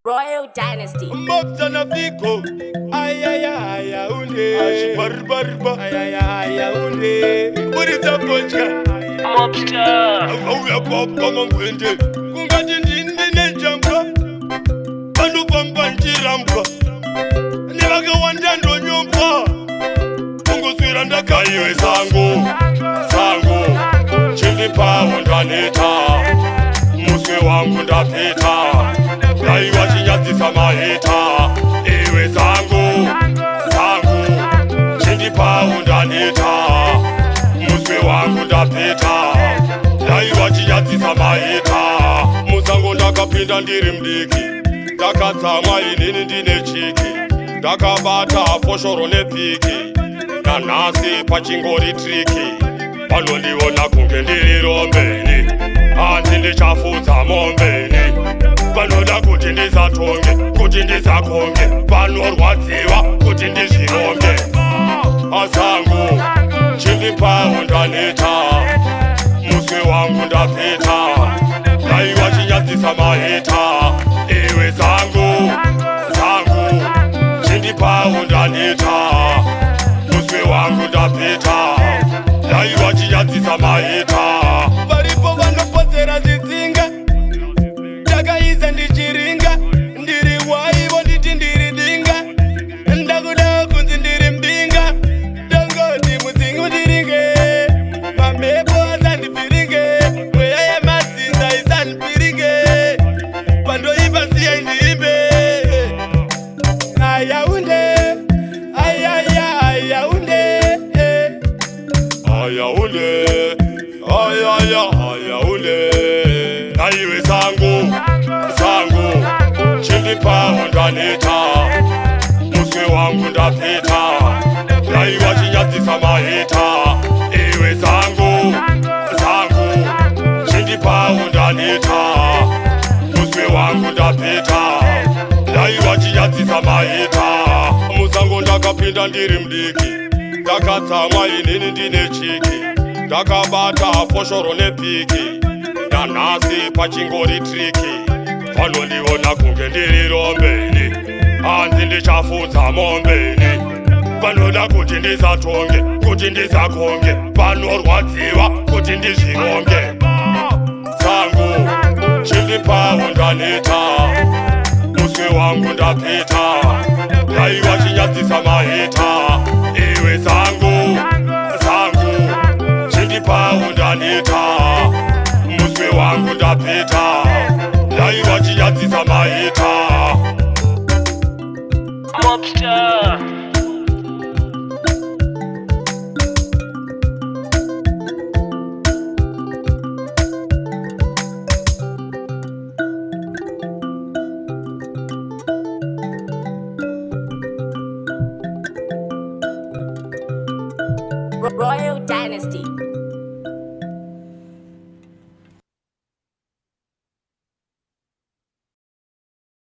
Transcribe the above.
Royal Dynasty. Mbopsana fiko ayaya unde ashibarbarba ayaya unde burisa pochka Mobster. auya papa mangwende kungati ndine jampa pano pamba nchirampa nevake wanda ndonyompa kungoswera ndakaiwe sango chilipawo ndaneta muswe wangu ndapeta daiwa chinyadzisa maheta iwe sango chindipawo ndaneta muswe wangu ndapeta daiwa chinyadzisa maheta musango ndakapinda ndiri mdiki ndakatsamwa inini ndine chiki ndakabata foshoro nepiki nanhasi pachingori triki vanondiona kunge ndiri rombeni hanzi ndichafudza mombeni vanoda kuti ndisatonge kuti ndisakonge vanorwadziwa kuti ndizvironge asangu chindipawo ndaneta muswe wangu ndapeta daiwa chinyadzisa maheta iwe sangu chindipawo ndaneta muswe wangu ndapeta daiwa chinyadzisa maheta varipo vanopotsera zvidzinga ndakaisa ndichiringa ndiri waivo nditi ndiri dinga ndakuda kunzi ndiri mbinga ndongoti mudzingi mundiringe mamhepo asandibviringe mweya yemadzinza isandipiringe pandoipa siyai ndiimbe ayaunde ayaunde naiwe sangu chindipawo ndaneta muswe wangu ndapeta daiwa chinyadzisa maheta iwe sangu chindipawo ndaneta muswe wangu ndapeta daiwa chinyadzisa maheta musango ndakapinda ndiri mdiki ndakatsamwa inini ndine chiki ndakabata foshoro nepiki nanhasi pachingori triki vanondiona kunge ndiri rombeni hanzi ndichafudza mombeni vanoda kuti ndisatonge kuti ndisakonge vanorwadziwa kuti ndizvironge sangu chindipawo ndaneta muswe wangu ndapeta daiwa chinyadzisa maheta iwe sangu chindipawo ndaneta muswe wangu ndapeta daiwa chinyadzisa maheta Mobster. Royal Dynasty.